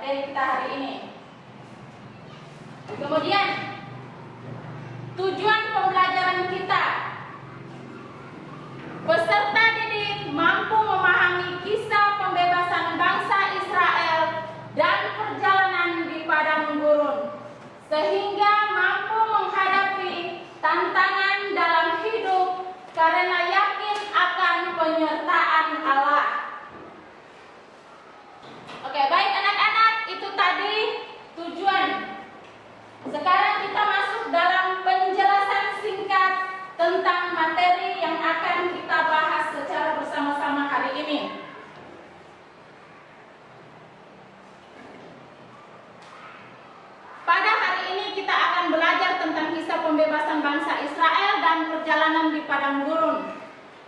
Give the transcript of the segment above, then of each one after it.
materi kita hari ini. Kemudian tujuan pembelajaran kita, peserta didik mampu memahami kisah pembebasan bangsa Israel dan perjalanan di padang gurun, sehingga mampu menghadapi tantangan dalam hidup karena yakin akan penyertaan Allah. Oke, baik anak-anak, itu tadi tujuan. Sekarang kita masuk dalam penjelasan singkat tentang materi yang akan kita bahas secara bersama-sama hari ini. Pada hari ini kita akan belajar tentang kisah pembebasan bangsa Israel dan perjalanan di padang gurun.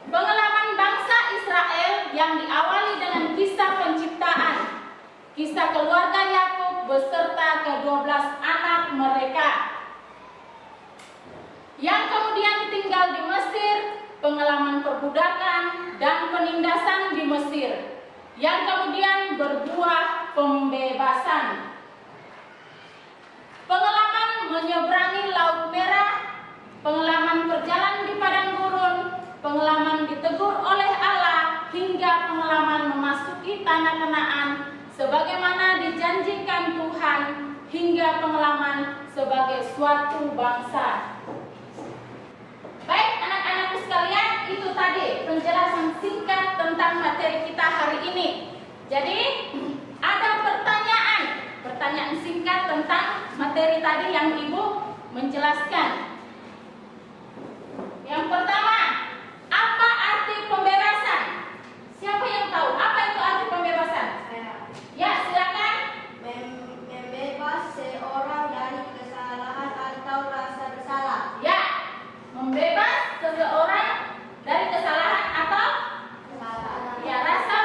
Pengalaman bangsa Israel yang diawali dengan kisah penciptaan, kisah keluarga Yakub beserta ke-12 anak mereka yang kemudian tinggal di Mesir, pengalaman perbudakan dan penindasan di Mesir yang kemudian berbuah pembebasan. Pengalaman menyeberangi Laut Merah, pengalaman berjalan di padang gurun, pengalaman ditegur oleh Allah, hingga pengalaman memasuki memasuki tanah Kanaan sebagaimana dijanjikan Tuhan hingga pengalaman sebagai suatu bangsa. Baik anak-anakku sekalian, itu tadi penjelasan singkat tentang materi kita hari ini. Jadi ada pertanyaan singkat tentang materi tadi yang Ibu menjelaskan. Yang pertama, apa arti pembebasan? Siapa yang tahu apa itu arti pembebasan? Ya, silakan. Membebas seorang dari kesalahan atau rasa bersalah. Ya, membebas seseorang dari kesalahan atau ya rasa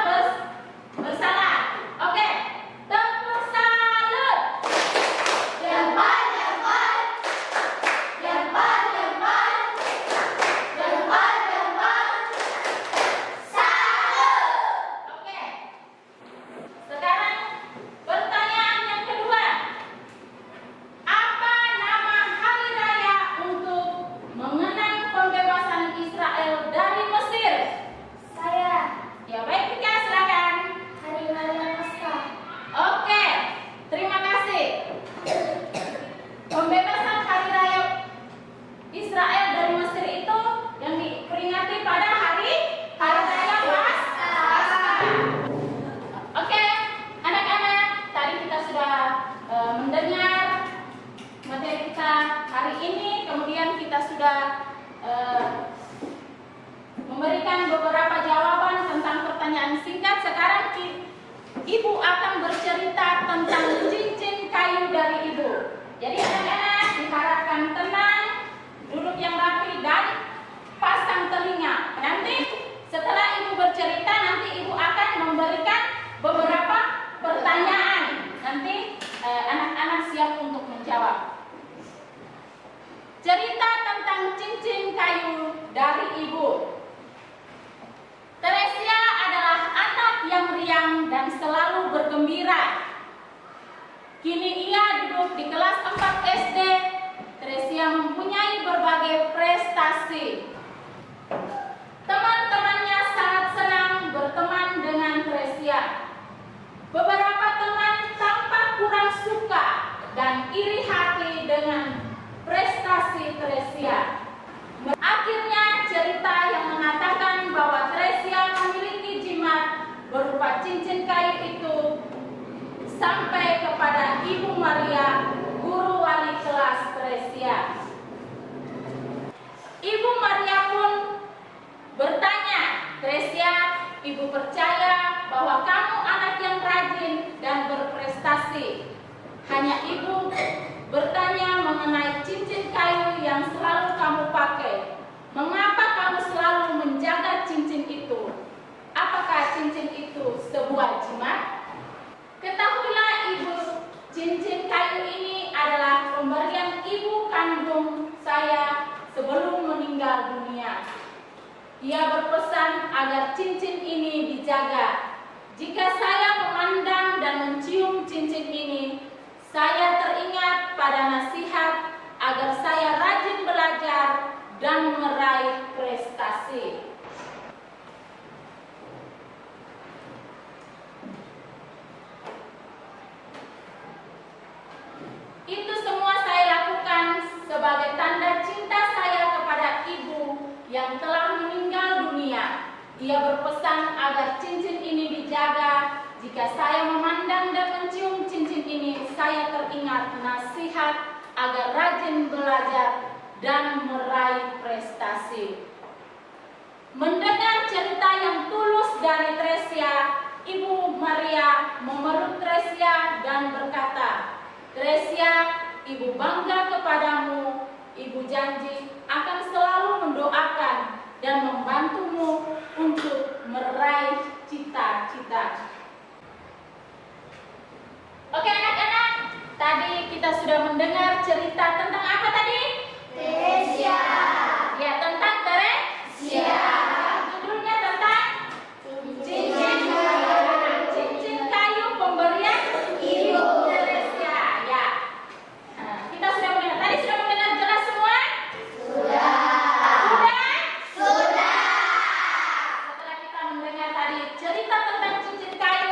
bersalah. Oke, tepuk salut. Jerman. Salut. Oke. Sekarang pertanyaan yang kedua. Apa nama hari raya untuk mengenang pembebasan Israel dari Mesir? Saya Ya baik, Tika, silakan. Hari Raya Paskah. Oke, terima kasih. Pembebasan hari raya Israel dari Mesir itu yang diperingati pada hari raya Paskah. Oke, anak-anak, tadi kita sudah mendengar materi kita hari ini, kemudian kita sudah memberikan beberapa jawaban tentang pertanyaan singkat. Sekarang Ibu akan bercerita tentang cincin kayu dari Ibu. Jadi anak-anak diharapkan tenang, duduk yang rapi dan pasang telinga. Nanti setelah Ibu bercerita, nanti Ibu akan memberikan beberapa pertanyaan. Nanti anak-anak siap untuk menjawab. Cerita tentang cincin kayu dari Ibu. Teresia adalah anak yang riang dan selalu bergembira. Kini ia duduk di kelas 4 SD. Teresia mempunyai berbagai prestasi. Teman-temannya sangat senang berteman dengan Teresia. Beberapa teman tampak kurang suka dan iri hati dengan prestasi Teresia. Akhirnya cerita yang mengatakan bahwa Teresia memiliki jimat berupa cincin kayu itu sampai kepada Ibu Maria, guru wali kelas Teresia. Ibu Maria pun bertanya, Teresia, Ibu percaya bahwa kamu anak yang rajin dan berprestasi. Hanya Ibu bertanya mengenai cincin kayu yang selalu kamu pakai. Mengapa kamu selalu menjaga cincin itu? Apakah cincin itu sebuah jimat? Ketahuilah Ibu, cincin kayu ini adalah pemberian ibu kandung saya sebelum meninggal dunia. Ia berpesan agar cincin ini dijaga. Jika saya memandang dan mencium cincin ini, saya teringat pada nasihat agar saya rajin belajar dan meraih prestasi. Itu semua saya lakukan sebagai tanda cinta saya kepada Ibu yang telah meninggal dunia. Ia berpesan agar cincin ini dijaga. Jika saya memandang dan mencium cincin ini, saya teringat nasihat agar rajin belajar dan meraih prestasi. Mendengar cerita yang tulus dari Teresia, Ibu Maria memeluk Teresia dan berkata, Teresia, Ibu bangga kepadamu. Ibu janji akan selalu mendoakan dan membantumu untuk meraih cita-cita. Oke anak-anak, tadi kita sudah mendengar cerita tentang apa tadi? Teresia. Ya, tentang Teresia. Judulnya tentang cincin kayu pemberian Ibu Teresia. Ya, kita sudah mendengar. Tadi sudah mendengar jelas semua? Sudah. Sudah. Setelah kita mendengar tadi cerita tentang cincin kayu,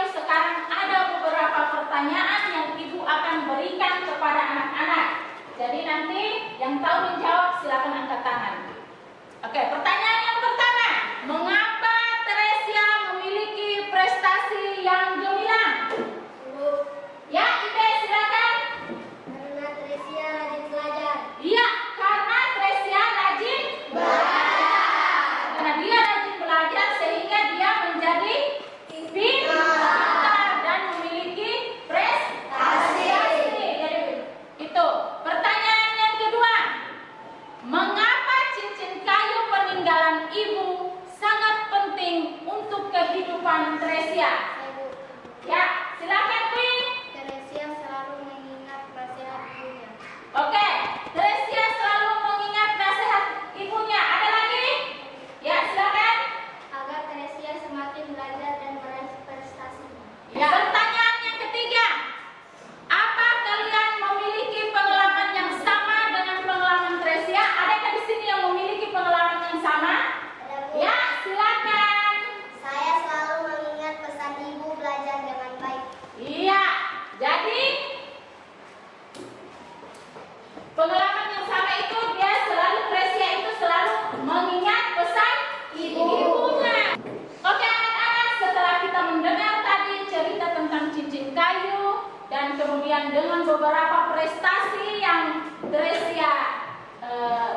kemudian dengan beberapa prestasi yang Tresia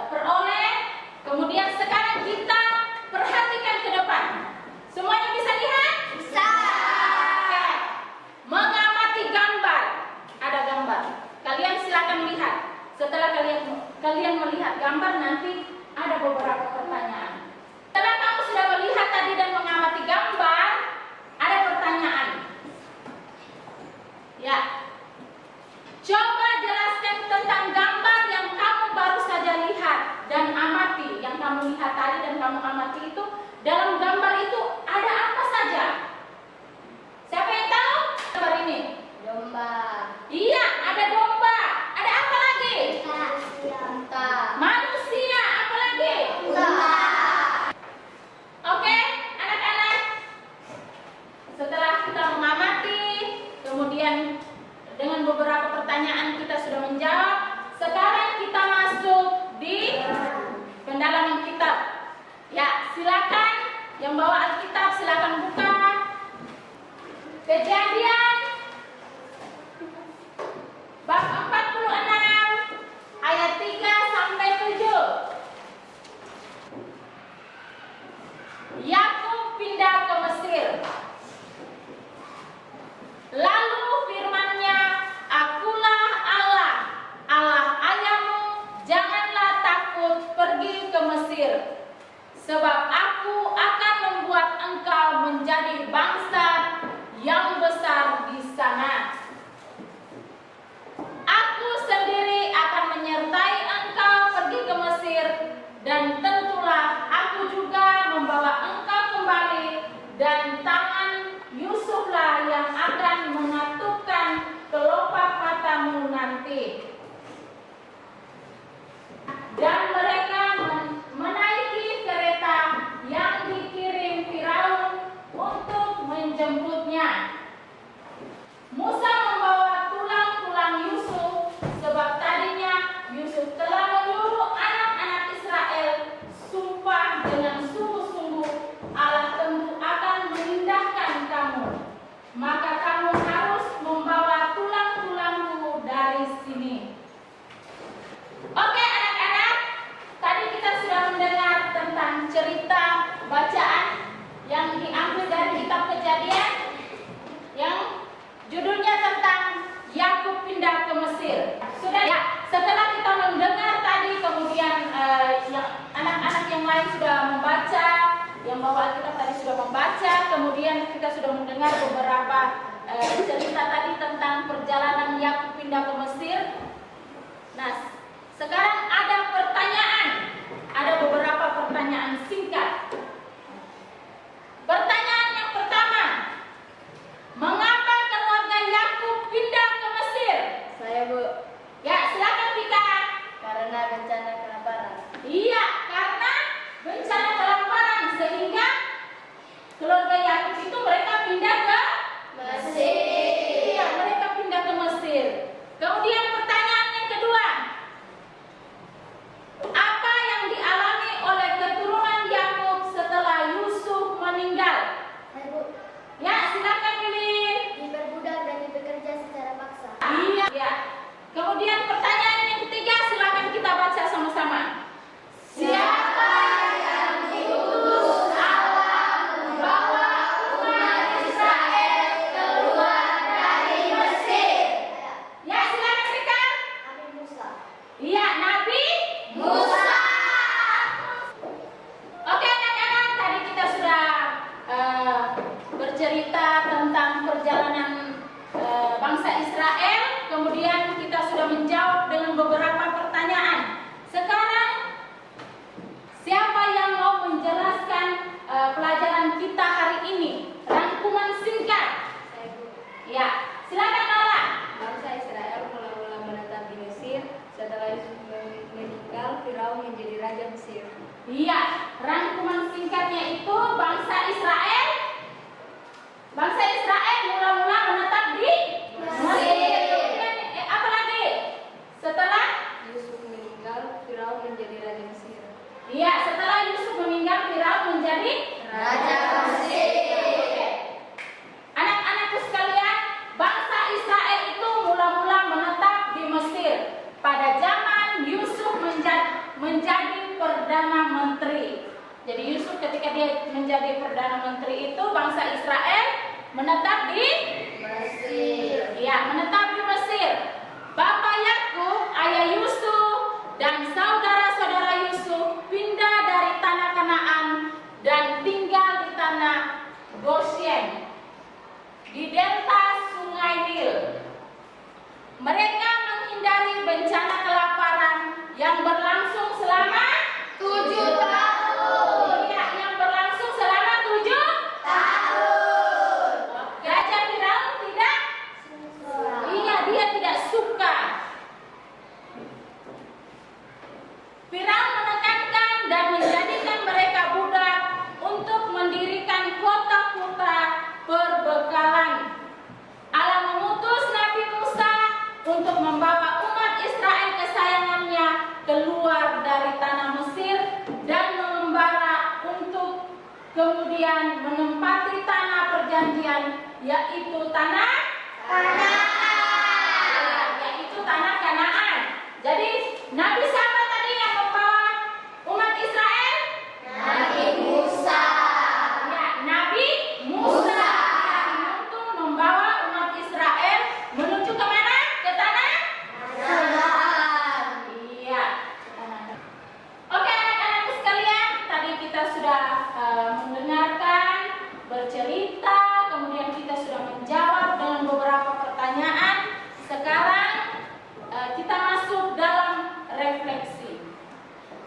peroleh. Kemudian sekarang kita perhatikan ke depan. Semuanya bisa lihat? Bisa. Oke. Mengamati gambar. Ada gambar. Kalian silakan lihat. Setelah kalian melihat gambar, nanti ada beberapa pertanyaan. Setelah kamu sudah melihat tadi dan mengamati gambar, ada pertanyaan. Ya. Coba jelaskan tentang gambar yang kamu baru saja lihat dan amati. Yang kamu lihat tadi dan kamu amati itu, dalam gambar itu ada apa saja? Siapa yang tahu gambar ini? Domba. Iya, ada domba. Ada apa lagi? Unta. Manusia, apa lagi? Unta. Oke, anak-anak. Setelah kita mengamati, kemudian dengan beberapa pertanyaan kita sudah menjawab. Sekarang kita masuk di pendalaman kitab. Ya, silakan yang bawa Alkitab silakan buka Kejadian bab 46 ayat 3 sampai 7. Yakub pindah ke Mesir. Lalu firman-Nya, "Akulah Allah, Allah ayahmu, janganlah takut pergi ke Mesir, sebab aku akan membuat engkau menjadi bangsa yang besar di sana. Aku sendiri akan menyertai engkau pergi ke Mesir, dan tentulah aku juga membawa engkau kembali, dan tangan Yusuflah yang akan mengatupkan kelopak matamu nanti. Dan mereka menaiki kereta yang dikirim Firaun untuk menjemputnya. Musa membawa tulang-tulang Yusuf, sebab tadinya Yusuf telah menyuruh anak-anak Israel sumpah dengan sungguh-sungguh, Allah tentu akan memindahkan kamu, maka kamu harus membawa tulang-tulangmu dari sini. Oke anak-anak, tadi kita sudah mendengar tentang cerita bacaan yang diambil dari kitab Kejadian yang judulnya tentang Yakub pindah ke Mesir. Sudah ya, setelah kita mendengar tadi, kemudian yang anak-anak yang lain sudah membaca, yang bawa Alkitab tadi sudah membaca, kemudian kita sudah mendengar beberapa cerita tadi tentang perjalanan Yakub pindah ke Mesir. Nah, sekarang ada pertanyaan, ada beberapa pertanyaan singkat. Pertanyaan yang pertama, mengapa keluarga Yakub pindah ke Mesir? Saya, Bu. Ya, silakan Vika. Karena bencana kelaparan. Iya, karena bencana kelaparan sehingga keluarga Yakub itu mereka pindah ke Mesir. Iya, mereka pindah ke Mesir. Kemudian pertanyaan yang kedua, apa yang dialami oleh keturunan Yakub setelah Yusuf meninggal? Saya, Bu. Ya, silakan Lilin. Diperbudak dan dipekerja secara paksa. Iya. Ya. Kemudian pertanyaan yang ketiga, silakan kita baca sama-sama. Siapa yang diutus Allah membawa umat Israel keluar dari Mesir? Ya, silakan Rika. Nabi Musa. Iya, Nabi Musa. Oke anak-anak, tadi kita sudah bercerita tentang perjalanan bangsa Israel. Kemudian kita sudah menjawab dengan beberapa pertanyaan. Sekarang siapa yang mau menjelaskan pelajaran kita hari ini? Rangkuman singkat. Saya, Bu. Ya, silakan Nora. Bangsa Israel mula-mula menetap di Mesir. Setelah Yusuf meninggal, Firaun menjadi raja Mesir. Iya, rangkuman singkatnya itu bangsa Israel mula-mula menetap di Mesir. Kemudian apa lagi? Setelah Yusuf meninggal, Firaun menjadi raja Mesir. Iya, setelah Yusuf meninggal, Firaun menjadi Raja Mesir. Oke. Anak-anakku sekalian, bangsa Israel itu mula-mula menjadi Perdana Menteri itu bangsa Israel menetap di Mesir. Ya, menetap di Mesir. Bapak Yakub, ayah Yusuf, dan saudara-saudara Yusuf pindah dari tanah Kanaan dan tinggal di tanah Goshen di delta Sungai Nil. Mereka menghindari bencana kelaparan yang berlangsung selama 7 tahun. Ya, yang berlangsung selama 7 Tahun. Raja Firaun tidak. Iya, dia tidak suka. Firaun menekankan dan menjadikan mereka budak untuk mendirikan kota-kota perbekalan. Allah mengutus Nabi Musa untuk membawa umat Israel kesayangannya keluar dari tanah Mesir dan mengembara untuk kemudian menempati tanah perjanjian, yaitu tanah Kanaan. Yaitu tanah Kanaan. Jadi Nabi siapa tadi yang membawa umat Israel? Nabi Musa. Ya, Nabi Musa untuk membawa umat Israel menuju ke mana? Ke tanah? Kanaan. Iya. Oke, anak-anakku sekalian, tadi kita sudah mendengarkan, bercerita, kemudian kita sudah menjawab dengan beberapa pertanyaan. Sekarang kita masuk dalam refleksi.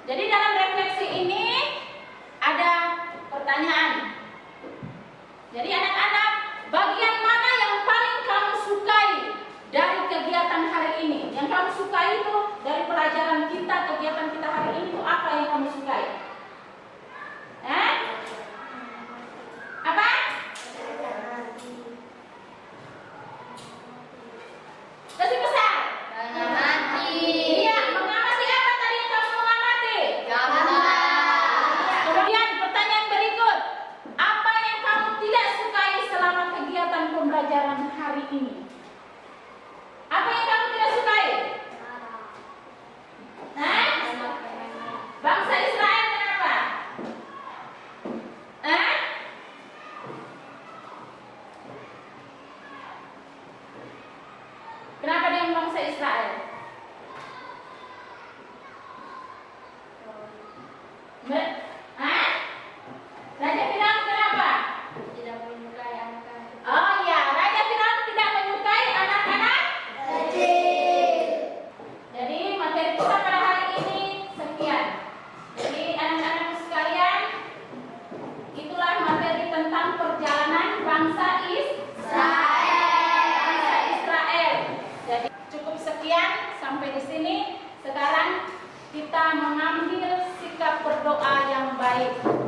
Jadi dalam refleksi ini ada pertanyaan. Jadi anak-anak, bagian mana yang paling kamu sukai dari kegiatan hari ini? Yang kamu sukai itu dari pelajaran kita, kegiatan kita hari ini itu apa yang kamu sukai? Apa? Kasih besar. Mengamati. Iya, mengamati apa tadi yang kamu mengamati? Gambar. Kemudian pertanyaan berikut, apa yang kamu tidak sukai selama kegiatan pembelajaran hari ini? Apa yang kamu tidak sukai? Hah? Bangsa Israel kenapa? Hah? Kenapa dengan bangsa Israel? Hah? Raja Firaun kenapa? Tidak menyukai anak-anak. Oh ya, Raja Firaun tidak menyukai anak-anak Kecil. Jadi materi kita pada hari ini sekian. Jadi anak-anak sekalian, itulah materi tentang perjalanan bangsa Israel. Jadi cukup sekian sampai di sini. Sekarang kita mengambil sikap berdoa yang baik.